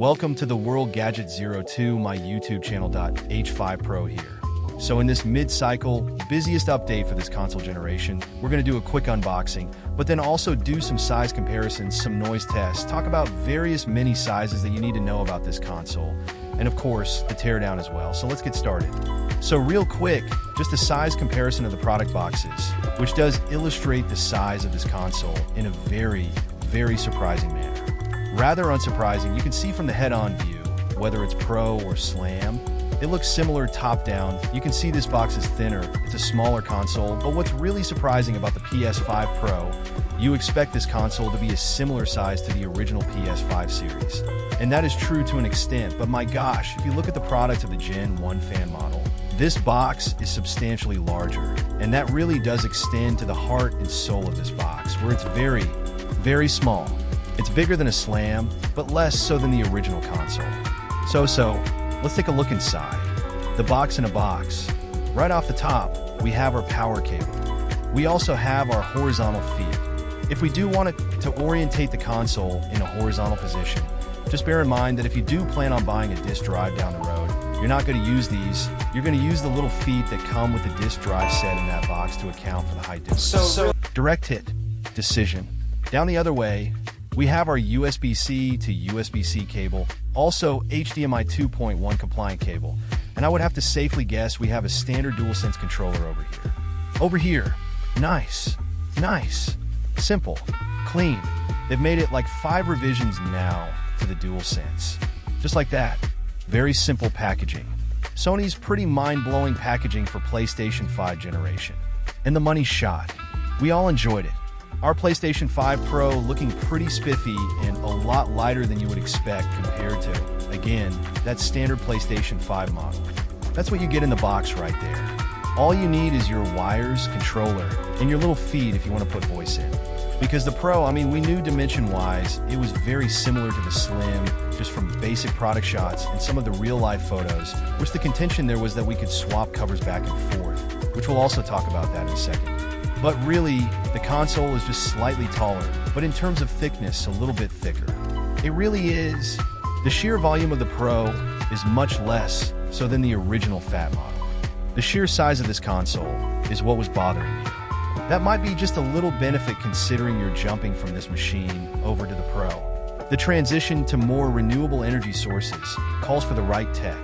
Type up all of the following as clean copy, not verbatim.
Welcome to the World Gadget 02, my YouTube channel. H5 Pro here. So in this mid-cycle, busiest update for this console generation, we're going to do a quick unboxing, but then also do some size comparisons, some noise tests, talk about various mini sizes that you need to know about this console, and of course, the teardown as well. So let's get started. So real quick, just a size comparison of the product boxes, which does illustrate the size of this console in a very, very surprising manner. Rather unsurprising, you can see from the head-on view, whether it's Pro or Slam, it looks similar top-down. You can see this box is thinner, it's a smaller console, but what's really surprising about the PS5 Pro, you expect this console to be a similar size to the original PS5 series. And that is true to an extent, but my gosh, if you look at the product of the Gen 1 fan model, this box is substantially larger, and that really does extend to the heart and soul of this box, where it's very, very small. It's bigger than a Slam, but less so than the original console. So, let's take a look inside. The box in a box. Right off the top, we have our power cable. We also have our horizontal feet. If we do want to orientate the console in a horizontal position, just bear in mind that if you do plan on buying a disk drive down the road, you're not going to use these. You're going to use the little feet that come with the disk drive set in that box to account for the height difference. Direct hit, decision. Down the other way, we have our USB-C to USB-C cable, also HDMI 2.1 compliant cable, and I would have to safely guess we have a standard DualSense controller over here. Over here, nice, simple, clean. They've made it like 5 revisions now to the DualSense. Just like that, very simple packaging. Sony's pretty mind-blowing packaging for PlayStation 5 generation. And the money's shot. We all enjoyed it. Our PlayStation 5 Pro looking pretty spiffy and a lot lighter than you would expect compared to, again, that standard PlayStation 5 model. That's what you get in the box right there. All you need is your wires, controller, and your little feed if you want to put voice in. Because the Pro, we knew dimension-wise, it was very similar to the Slim, just from basic product shots and some of the real-life photos, which the contention there was that we could swap covers back and forth, which we'll also talk about that in a second. But really, the console is just slightly taller, but in terms of thickness, a little bit thicker. It really is. The sheer volume of the Pro is much less so than the original fat model. The sheer size of this console is what was bothering you. That might be just a little benefit considering you're jumping from this machine over to the Pro. The transition to more renewable energy sources calls for the right tech.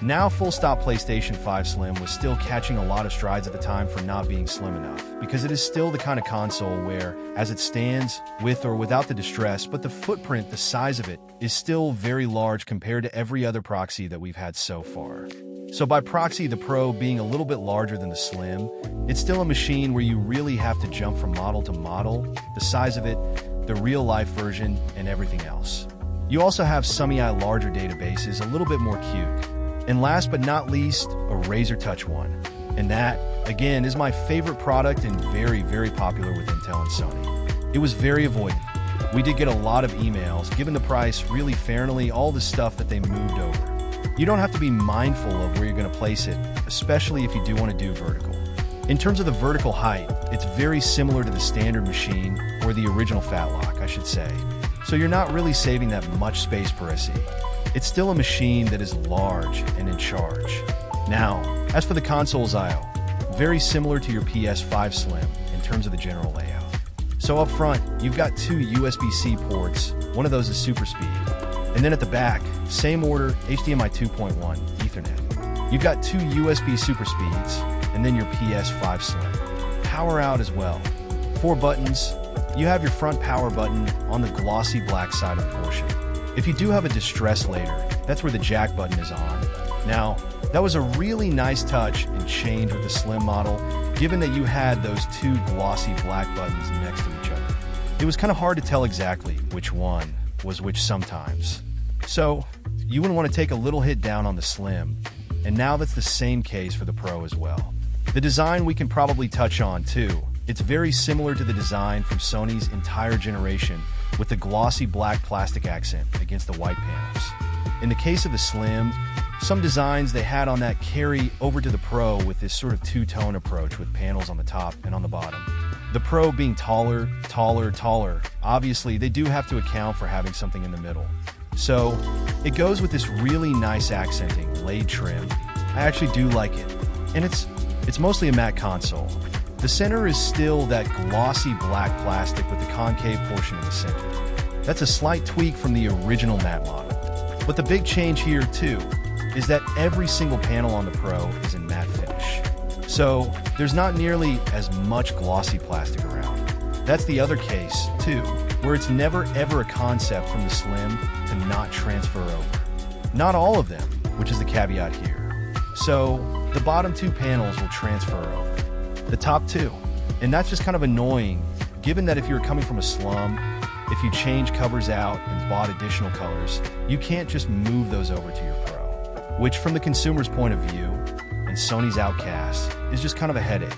Now full-stop PlayStation 5 Slim was still catching a lot of strides at the time for not being slim enough, because it is still the kind of console where, as it stands, with or without the distress, but the footprint, the size of it, is still very large compared to every other proxy that we've had so far. So by proxy, the Pro being a little bit larger than the Slim, it's still a machine where you really have to jump from model to model, the size of it, the real-life version, and everything else. You also have larger databases, a little bit more cute. And last but not least, a Razer Touch one. And that, again, is my favorite product and very, very popular with Intel and Sony. It was very avoidant. We did get a lot of emails, given the price, really fairly, all the stuff that they moved over. You don't have to be mindful of where you're going to place it, especially if you do want to do vertical. In terms of the vertical height, it's very similar to the standard machine, or the original Fatlock, I should say. So you're not really saving that much space per SE. It's still a machine that is large and in charge. Now, as for the console's I/O, very similar to your PS5 Slim in terms of the general layout. So up front, you've got 2 USB-C ports, one of those is Super Speed. And then at the back, same order, HDMI 2.1, Ethernet. You've got 2 USB Super Speeds, and then your PS5 Slim. Power out as well. 4 buttons. You have your front power button on the glossy black side of the portion. If you do have a distress later, that's where the jack button is on. Now, that was a really nice touch and change with the Slim model, given that you had those 2 glossy black buttons next to each other. It was kind of hard to tell exactly which one was which sometimes. So, you would want to take a little hit down on the Slim, and now that's the same case for the Pro as well. The design we can probably touch on too. It's very similar to the design from Sony's entire generation, with the glossy black plastic accent against the white panels. In the case of the Slim, some designs they had on that carry over to the Pro with this sort of two-tone approach with panels on the top and on the bottom. The Pro being taller, obviously they do have to account for having something in the middle. So it goes with this really nice accenting laid trim. I actually do like it. And it's mostly a matte console. The center is still that glossy black plastic with the concave portion in the center. That's a slight tweak from the original matte model. But the big change here too is that every single panel on the Pro is in matte finish. So there's not nearly as much glossy plastic around. That's the other case too, where it's never ever a concept from the Slim to not transfer over. Not all of them, which is the caveat here. So the bottom two panels will transfer over. The top two. And that's just kind of annoying, given that if you're coming from a slum, if you change covers out and bought additional colors, you can't just move those over to your Pro. Which from the consumer's point of view, and Sony's outcast, is just kind of a headache.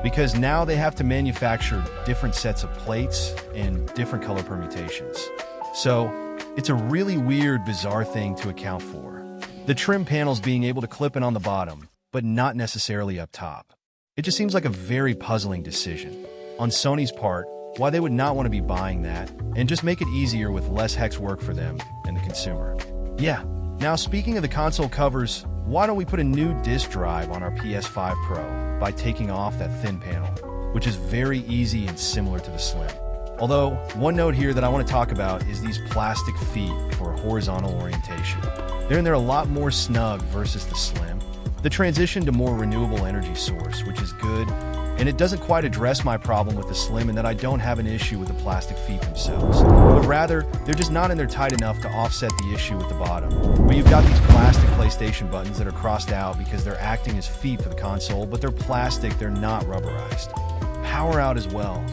Because now they have to manufacture different sets of plates and different color permutations. So it's a really weird, bizarre thing to account for. The trim panels being able to clip in on the bottom, but not necessarily up top. It just seems like a very puzzling decision on Sony's part, why they would not want to be buying that and just make it easier with less hex work for them and the consumer. Yeah, now speaking of the console covers, why don't we put a new disk drive on our PS5 Pro by taking off that thin panel, which is very easy and similar to the Slim. Although, one note here that I want to talk about is these plastic feet for horizontal orientation. They're a lot more snug versus the Slim. The transition to more renewable energy source, which is good, and it doesn't quite address my problem with the Slim in that I don't have an issue with the plastic feet themselves, but rather, they're just not in there tight enough to offset the issue with the bottom, where you've got these plastic PlayStation buttons that are crossed out because they're acting as feet for the console, but they're plastic, they're not rubberized. Power out as well.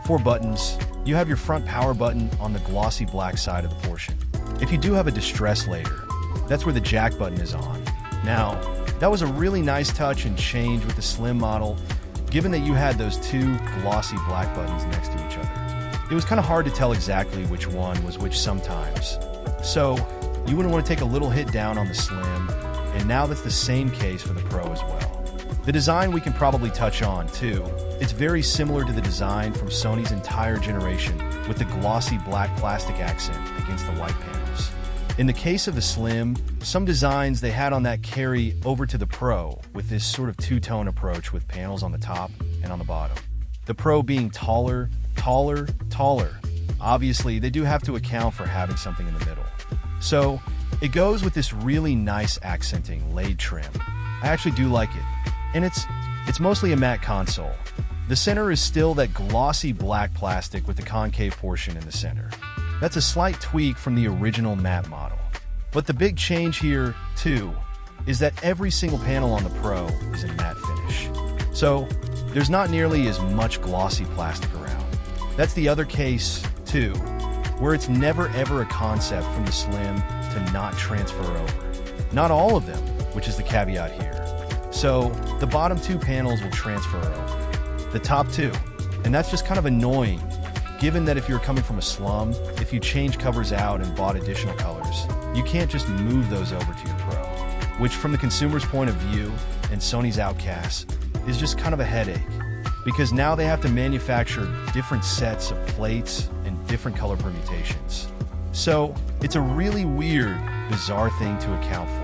4 buttons. You have your front power button on the glossy black side of the portion. If you do have a distress later, that's where the jack button is on. Now, that was a really nice touch and change with the Slim model, given that you had those 2 glossy black buttons next to each other. It was kind of hard to tell exactly which one was which sometimes. So, you wouldn't want to take a little hit down on the Slim, and now that's the same case for the Pro as well. The design we can probably touch on too. It's very similar to the design from Sony's entire generation with the glossy black plastic accent against the white panels. In the case of the Slim, some designs they had on that carry over to the Pro with this sort of two-tone approach with panels on the top and on the bottom. The Pro being taller, taller, taller. Obviously, they do have to account for having something in the middle. So, it goes with this really nice accenting laid trim. I actually do like it. And it's mostly a matte console. The center is still that glossy black plastic with the concave portion in the center. That's a slight tweak from the original matte model. But the big change here, too, is that every single panel on the Pro is in matte finish. So, there's not nearly as much glossy plastic around. That's the other case, too, where it's never ever a concept from the Slim to not transfer over. Not all of them, which is the caveat here. So, the bottom 2 panels will transfer over. The top 2. And that's just kind of annoying, given that if you're coming from a slum, if you change covers out and bought additional colors, you can't just move those over to your Pro. Which from the consumer's point of view, and Sony's outcast, is just kind of a headache. Because now they have to manufacture different sets of plates and different color permutations. So, it's a really weird, bizarre thing to account for.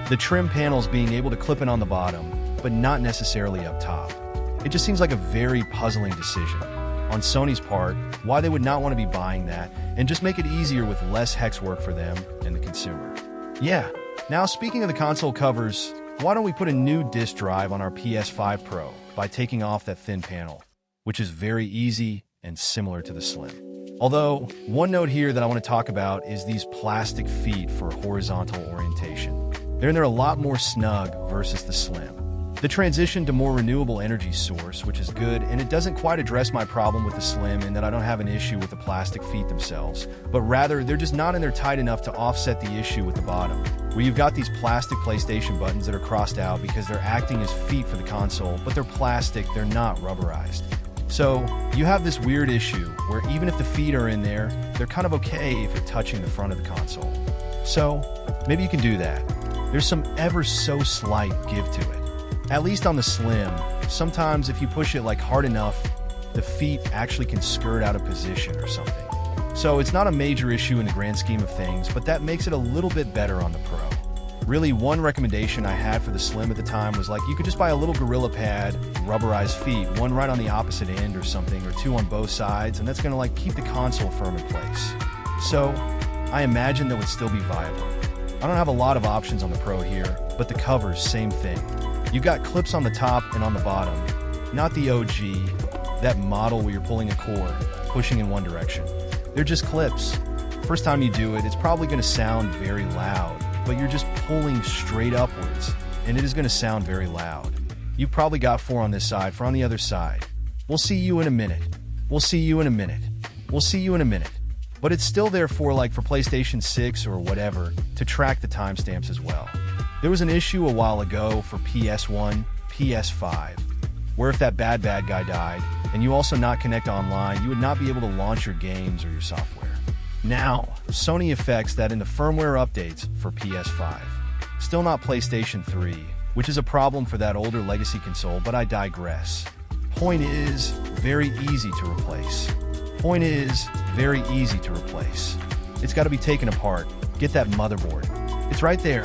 The trim panels being able to clip in on the bottom, but not necessarily up top. It just seems like a very puzzling decision on Sony's part, why they would not want to be buying that and just make it easier with less hex work for them and the consumer. Yeah, now speaking of the console covers, why don't we put a new disk drive on our PS5 Pro by taking off that thin panel, which is very easy and similar to the Slim. Although, one note here that I want to talk about is these plastic feet for horizontal orientation. They're a lot more snug versus the Slim. The transition to more renewable energy source, which is good, and it doesn't quite address my problem with the Slim in that I don't have an issue with the plastic feet themselves, but rather they're just not in there tight enough to offset the issue with the bottom, where you've got these plastic PlayStation buttons that are crossed out because they're acting as feet for the console, but they're plastic, they're not rubberized. So, you have this weird issue where even if the feet are in there, they're kind of okay if you're touching the front of the console. So, maybe you can do that. There's some ever so slight give to it. At least on the Slim, sometimes if you push it like hard enough, the feet actually can skirt out of position or something. So it's not a major issue in the grand scheme of things, but that makes it a little bit better on the Pro. Really, one recommendation I had for the Slim at the time was like you could just buy a little Gorilla Pad, rubberized feet, one right on the opposite end or something, or two on both sides, and that's gonna like keep the console firm in place. So I imagine that would still be viable. I don't have a lot of options on the Pro here, but the covers, same thing. You've got clips on the top and on the bottom, not the OG, that model where you're pulling a cord, pushing in one direction. They're just clips. First time you do it, it's probably gonna sound very loud, but you're just pulling straight upwards, and it is gonna sound very loud. You've probably got 4 on this side, 4 on the other side. We'll see you in a minute. We'll see you in a minute. We'll see you in a minute. But it's still there for PlayStation 6 or whatever to track the timestamps as well. There was an issue a while ago for PS1, PS5, where if that bad guy died, and you also not connect online, you would not be able to launch your games or your software. Now, Sony affects that in the firmware updates for PS5. Still not PlayStation 3, which is a problem for that older legacy console, but I digress. Point is, very easy to replace. Point is, very easy to replace. It's got to be taken apart. Get that motherboard. It's right there.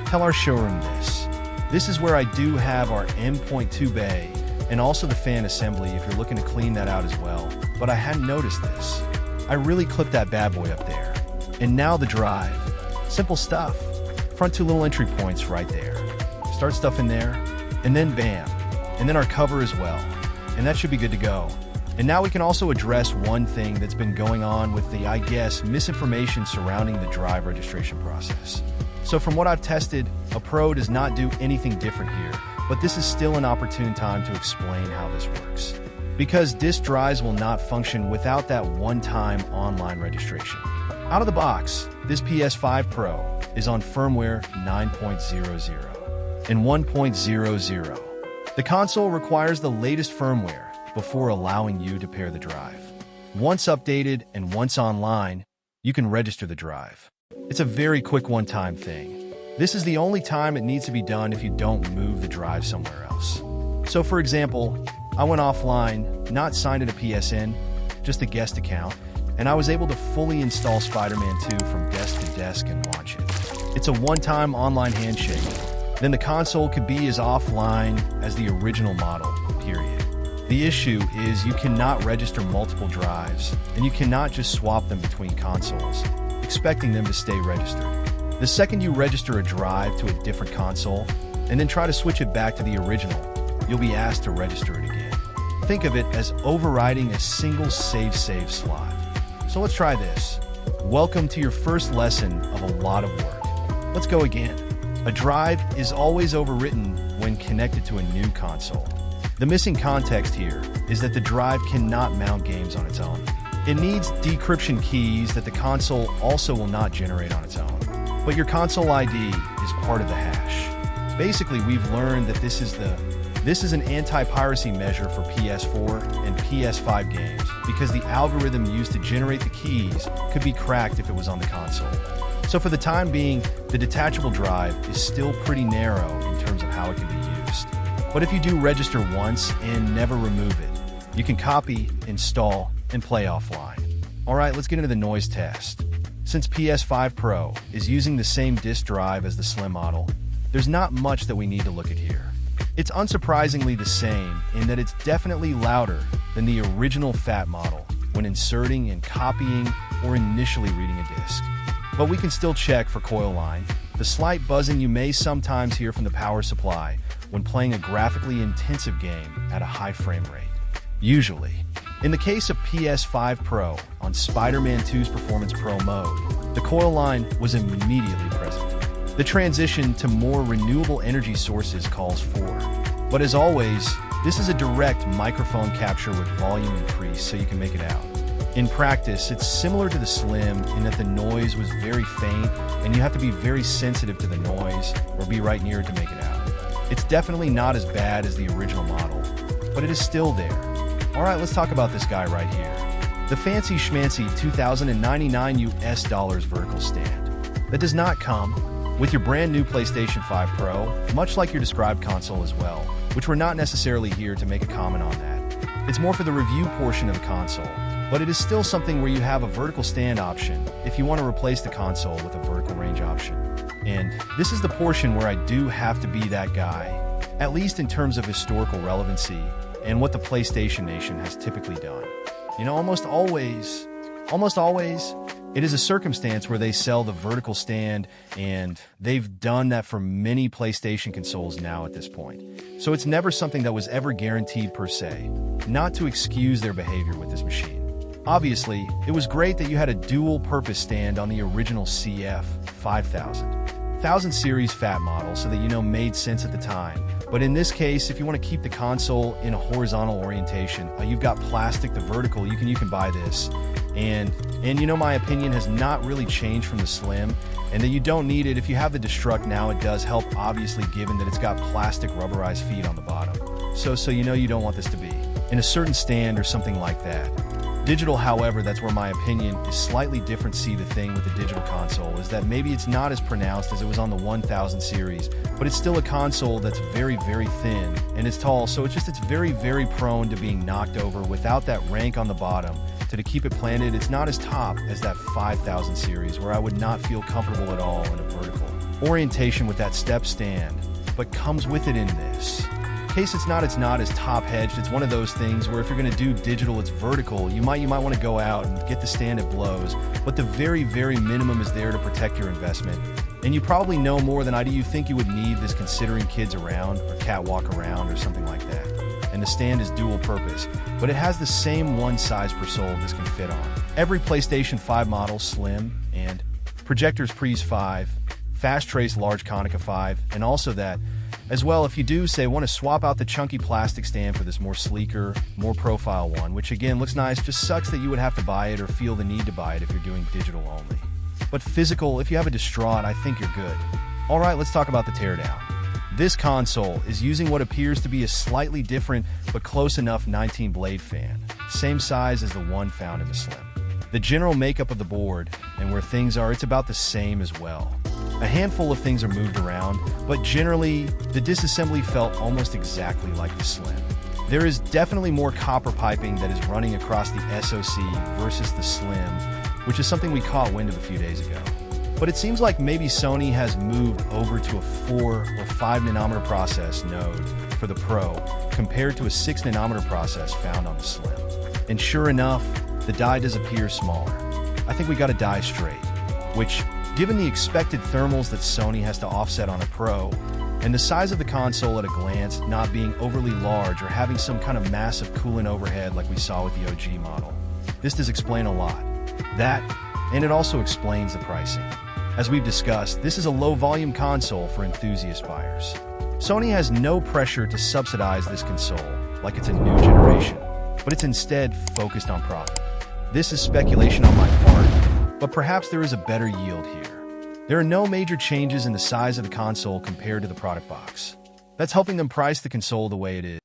Tell our showroom this. This is where I do have our M.2 bay, and also the fan assembly if you're looking to clean that out as well, but I hadn't noticed this. I really clipped that bad boy up there. And now the drive. Simple stuff. Front 2 little entry points right there. Start stuff in there, and then bam. And then our cover as well. And that should be good to go. And now we can also address one thing that's been going on with the, I guess, misinformation surrounding the drive registration process. So from what I've tested, a Pro does not do anything different here, but this is still an opportune time to explain how this works. Because disk drives will not function without that one-time online registration. Out of the box, this PS5 Pro is on firmware 9.00 and 1.00. The console requires the latest firmware before allowing you to pair the drive. Once updated and once online, you can register the drive. It's a very quick one-time thing. This is the only time it needs to be done if you don't move the drive somewhere else. So for example, I went offline, not signed into PSN, just a guest account, and I was able to fully install Spider-Man 2 from desk to desk and launch it. It's a one-time online handshake. Then the console could be as offline as the original model, period. The issue is you cannot register multiple drives, and you cannot just swap them between consoles, expecting them to stay registered. The second you register a drive to a different console, and then try to switch it back to the original, you'll be asked to register it again. Think of it as overriding a single save slot. So let's try this. Welcome to your first lesson of a lot of work. Let's go again. A drive is always overwritten when connected to a new console. The missing context here is that the drive cannot mount games on its own. It needs decryption keys that the console also will not generate on its own. But your console ID is part of the hash. Basically, we've learned that this is an anti-piracy measure for PS4 and PS5 games because the algorithm used to generate the keys could be cracked if it was on the console. So for the time being, the detachable drive is still pretty narrow in terms of how it can be used. But if you do register once and never remove it, you can copy, install, and play offline. Alright, let's get into the noise test. Since PS5 Pro is using the same disk drive as the Slim model, there's not much that we need to look at here. It's unsurprisingly the same in that it's definitely louder than the original Fat model when inserting and copying or initially reading a disk. But we can still check for coil line, the slight buzzing you may sometimes hear from the power supply when playing a graphically intensive game at a high frame rate. Usually. In the case of PS5 Pro on Spider-Man 2's Performance Pro mode, the coil line was immediately present. The transition to more renewable energy sources calls for. But as always, this is a direct microphone capture with volume increase so you can make it out. In practice, it's similar to the Slim in that the noise was very faint and you have to be very sensitive to the noise or be right near it to make it out. It's definitely not as bad as the original model, but it is still there. Alright, let's talk about this guy right here. The fancy schmancy $2,099 US vertical stand. That does not come with your brand new PlayStation 5 Pro, much like your described console as well, which we're not necessarily here to make a comment on that. It's more for the review portion of the console, but it is still something where you have a vertical stand option if you want to replace the console with a vertical range option. And this is the portion where I do have to be that guy, at least in terms of historical relevancy and what the PlayStation Nation has typically done. You know, almost always, it is a circumstance where they sell the vertical stand, and they've done that for many PlayStation consoles now at this point. So it's never something that was ever guaranteed per se, not to excuse their behavior with this machine. Obviously, it was great that you had a dual-purpose stand on the original CF 1000 series fat model, so that made sense at the time. But in this case, if you want to keep the console in a horizontal orientation, you've got plastic, the vertical, you can buy this. And my opinion has not really changed from the Slim, and that you don't need it. If you have the Destruct now, it does help, obviously, given that it's got plastic rubberized feet on the bottom. So you don't want this to be in a certain stand or something like that. Digital, however, that's where my opinion is slightly different. See, the thing with the digital console is that maybe it's not as pronounced as it was on the 1000 series, but it's still a console that's very, very thin, and it's tall, so it's very, very prone to being knocked over without that rank on the bottom. To keep it planted, it's not as top as that 5000 series, where I would not feel comfortable at all in a vertical orientation with that step stand, but comes with it in this case. It's not as top hedged. It's one of those things where if you're going to do digital, it's vertical. You might want to go out and get the stand it blows, but the very, very minimum is there to protect your investment. And you probably know more than I do. You think you would need this considering kids around or catwalk around or something like that. And the stand is dual purpose, but it has the same one size per sole this can fit on every PlayStation 5 model, Slim, and Projectors Pres 5, Fast Trace Large Konica 5, and also that as well if you do want to swap out the chunky plastic stand for this more sleeker, more profile one, which again looks nice. Just sucks that you would have to buy it or feel the need to buy it if you're doing digital only. But physical, if you have a Distraught, I think you're good. Alright, let's talk about the teardown. This console is using what appears to be a slightly different but close enough 19 blade fan, same size as the one found in the Slim. The general makeup of the board and where things are, it's about the same as well. A handful of things are moved around, but generally, the disassembly felt almost exactly like the Slim. There is definitely more copper piping that is running across the SoC versus the Slim, which is something we caught wind of a few days ago. But it seems like maybe Sony has moved over to a 4 or 5 nanometer process node for the Pro compared to a 6 nanometer process found on the Slim. And sure enough, the die does appear smaller. I think we got a die straight, which, given the expected thermals that Sony has to offset on a Pro, and the size of the console at a glance not being overly large or having some kind of massive coolant overhead like we saw with the OG model, this does explain a lot. That, and it also explains the pricing. As we've discussed, this is a low-volume console for enthusiast buyers. Sony has no pressure to subsidize this console like it's a new generation, but it's instead focused on profit. This is speculation on my part, but perhaps there is a better yield here. There are no major changes in the size of the console compared to the product box. That's helping them price the console the way it is.